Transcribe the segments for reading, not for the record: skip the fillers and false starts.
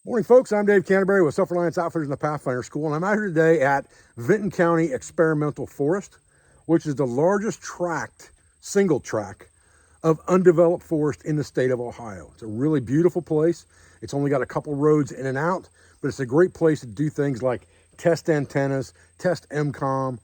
Morning, folks. I'm Dave Canterbury with Self-Reliance Outfitters in the Pathfinder School, and I'm out here today at Vinton County Experimental Forest, which is the largest single tract of undeveloped forest in the state of Ohio. It's a really beautiful place. It's only got a couple roads in and out, but it's a great place to do things like test antennas, test MCOM,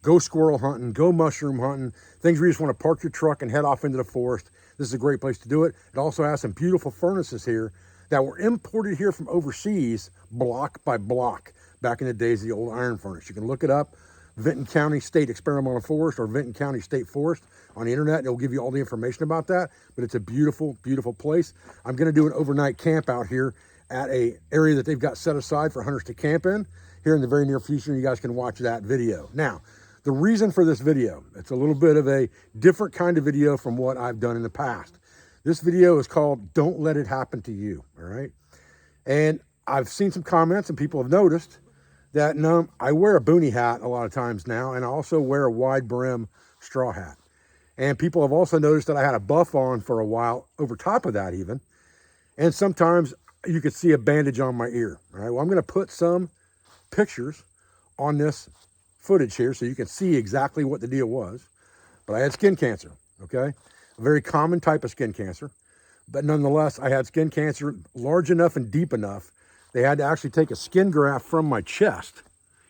go squirrel hunting, go mushroom hunting, things where you just want to park your truck and head off into the forest. This is a great place to do it. It also has some beautiful furnaces here that were imported here from overseas, block by block, back in the days of the old iron furnace. You can look it up, Vinton County State Experimental Forest or Vinton County State Forest on the internet. It'll give you all the information about that, but it's a beautiful, beautiful place. I'm gonna do an overnight camp out here at a area that they've got set aside for hunters to camp in here in the very near future. You guys can watch that video. Now, the reason for this video, it's a little bit of a different kind of video from what I've done in the past. This video is called Don't Let It Happen to You, all right? And I've seen some comments and people have noticed that I wear a boonie hat a lot of times now, and I also wear a wide brim straw hat. And people have also noticed that I had a buff on for a while over top of that even. And sometimes you could see a bandage on my ear, all right? Well, I'm gonna put some pictures on this footage here so you can see exactly what the deal was. But I had skin cancer, okay? A very common type of skin cancer, but nonetheless, I had skin cancer large enough and deep enough. They had to actually take a skin graft from my chest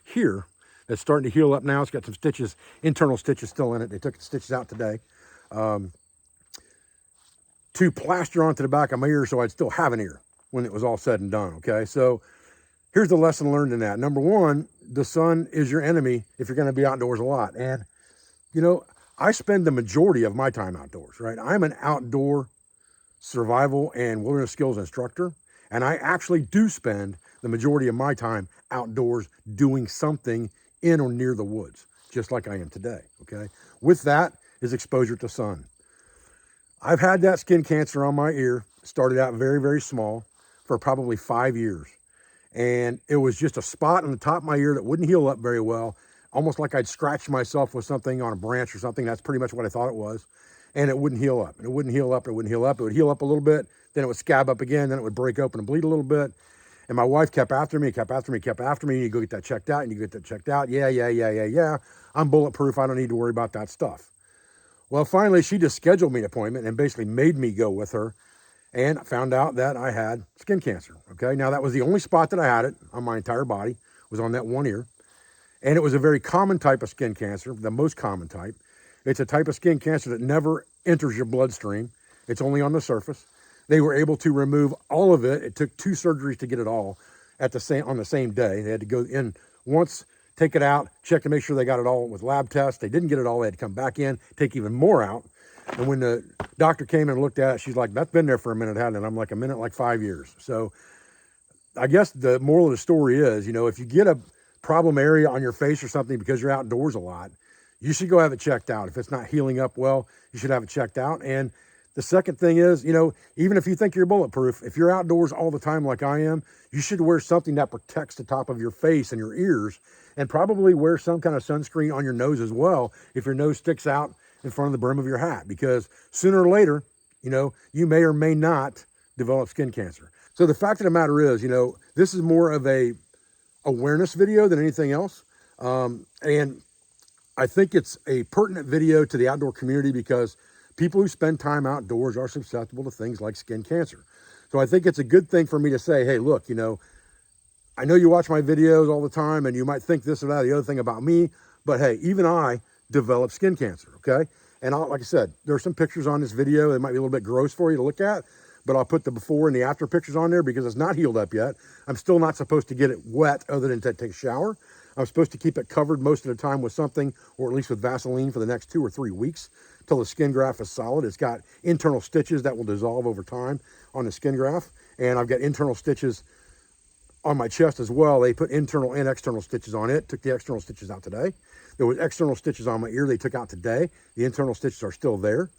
here that's starting to heal up now. It's got some stitches, internal stitches still in it. They took the stitches out today to plaster onto the back of my ear so I'd still have an ear when it was all said and done, okay? So here's the lesson learned in that. Number one, the sun is your enemy if you're gonna be outdoors a lot. And, you know, I spend the majority of my time outdoors, right? I'm an outdoor survival and wilderness skills instructor, and I actually do spend the majority of my time outdoors doing something in or near the woods, just like I am today, okay? With that is exposure to sun. I've had that skin cancer on my ear, started out very, very small for probably 5 years. And it was just a spot on the top of my ear that wouldn't heal up very well, almost like I'd scratched myself with something on a branch or something. That's pretty much what I thought it was. And it wouldn't heal up, and it wouldn't heal up, it wouldn't heal up. It would heal up a little bit, then it would scab up again, then it would break open and bleed a little bit. And my wife kept after me, kept after me, kept after me. You go get that checked out, and you get that checked out. Yeah. I'm bulletproof. I don't need to worry about that stuff. Well, finally, she just scheduled me an appointment and basically made me go with her, and found out that I had skin cancer, okay? Now, that was the only spot that I had it on my entire body, was on that one ear. And it was a very common type of skin cancer, the most common type. It's a type of skin cancer that never enters your bloodstream. It's only on the surface. They were able to remove all of it. It took 2 surgeries to get it all on the same day. They had to go in once, take it out, check to make sure they got it all with lab tests. They didn't get it all. They had to come back in, take even more out. And when the doctor came in and looked at it, she's like, that's been there for a minute, hasn't it? I'm like, a minute, like 5 years. So I guess the moral of the story is, you know, if you get a problem area on your face or something because you're outdoors a lot, you should go have it checked out. If it's not healing up well, you should have it checked out. And the second thing is, you know, even if you think you're bulletproof, if you're outdoors all the time like I am, you should wear something that protects the top of your face and your ears, and probably wear some kind of sunscreen on your nose as well if your nose sticks out in front of the brim of your hat, because sooner or later, you know, you may or may not develop skin cancer. So the fact of the matter is, you know, this is more of a awareness video than anything else. And I think it's a pertinent video to the outdoor community because people who spend time outdoors are susceptible to things like skin cancer. So I think it's a good thing for me to say, hey, look, you know, I know you watch my videos all the time and you might think this or that, the other thing about me, but hey, even I developed skin cancer, okay? And like I said, there are some pictures on this video that might be a little bit gross for you to look at, but I'll put the before and the after pictures on there because it's not healed up yet. I'm still not supposed to get it wet other than to take a shower. I'm supposed to keep it covered most of the time with something, or at least with Vaseline for the next 2 or 3 weeks till the skin graft is solid. It's got internal stitches that will dissolve over time on the skin graft. And I've got internal stitches on my chest as well. They put internal and external stitches on it. Took the external stitches out today. There was external stitches on my ear they took out today. The internal stitches are still there.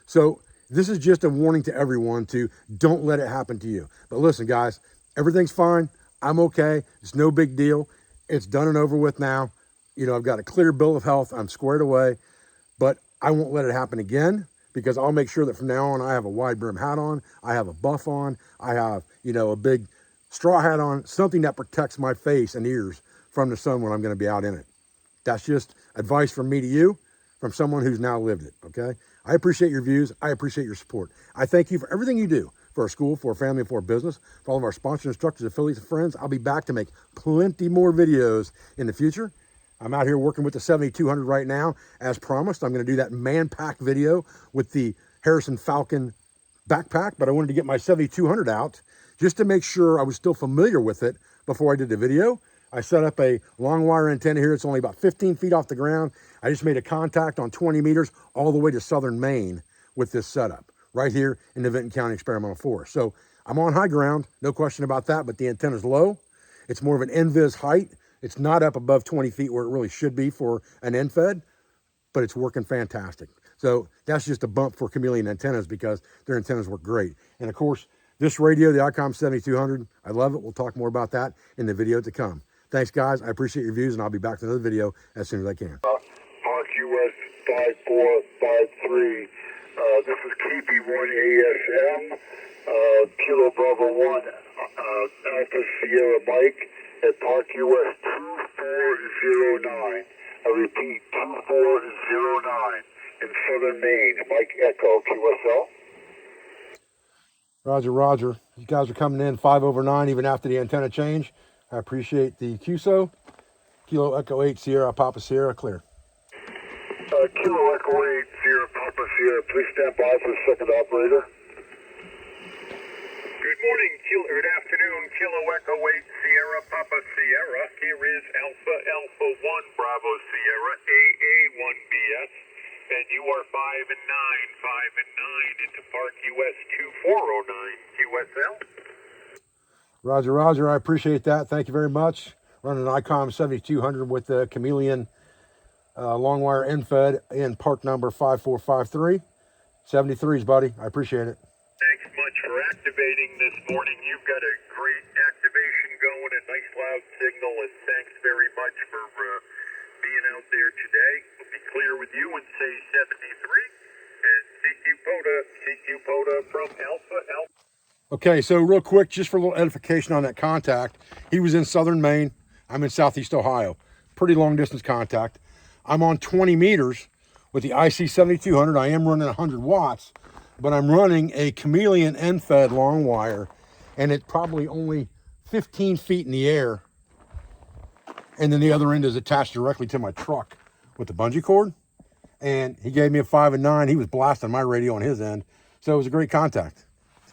So this is just a warning to everyone to don't let it happen to you. But listen, guys, everything's fine. I'm okay. It's no big deal. It's done and over with now. You know, I've got a clear bill of health. I'm squared away, but I won't let it happen again because I'll make sure that from now on I have a wide brim hat on. I have a buff on. I have, you know, a big straw hat on, something that protects my face and ears from the sun when I'm going to be out in it. That's just advice from me to you, from someone who's now lived it, okay? I appreciate your views. I appreciate your support. I thank you for everything you do for our school, for our family, for our business, for all of our sponsors, instructors, affiliates, and friends. I'll be back to make plenty more videos in the future. I'm out here working with the 7200 right now. As promised, I'm going to do that man pack video with the Harrison Falcon backpack, but I wanted to get my 7200 out just to make sure I was still familiar with it before I did the video. I set up a long wire antenna here. It's only about 15 feet off the ground. I just made a contact on 20 meters all the way to southern Maine with this setup right here in the Vinton County Experimental Forest. So I'm on high ground, no question about that, but the antenna's low. It's more of an NVIS height. It's not up above 20 feet where it really should be for an NFED, but it's working fantastic. So that's just a bump for Chameleon antennas because their antennas work great. And of course, this radio, the ICOM 7200, I love it. We'll talk more about that in the video to come. Thanks, guys. I appreciate your views, and I'll be back with another video as soon as I can. Park US 5453. This is KB1ASM, Kilo Bravo 1, Alpha Sierra Mike at Park US 2409. I repeat, 2409 in southern Maine. Mike Echo, QSL. Roger, roger. You guys are coming in 5 over 9 even after the antenna change. I appreciate the QSO. Kilo Echo 8 Sierra Papa Sierra, clear. Kilo Echo 8 Sierra Papa Sierra, please stand by for the second operator. Good morning, good afternoon, Kilo Echo 8 Sierra Papa Sierra. Here is Alpha Alpha 1 Bravo Sierra AA 1BS. And you are 5 and 9 into Park US 2409 QSL. Roger, roger. I appreciate that. Thank you very much. Running an ICOM 7200 with the Chameleon long wire NFED in park number 5453. 73s, buddy. I appreciate it. Thanks much for activating this morning. You've got a great activation going, a nice loud signal, and thanks very much for being out there today. We'll be clear with you and say 73. And CQ POTA from Alpha Alpha. Okay, so real quick, just for a little edification on that contact, he was in southern Maine. I'm in southeast Ohio. Pretty long distance contact. I'm on 20 meters with the IC 7200. I am running 100 watts, but I'm running a Chameleon NFED long wire, and it's probably only 15 feet in the air. And then the other end is attached directly to my truck with the bungee cord. And he gave me a 5 and 9. He was blasting my radio on his end. So it was a great contact.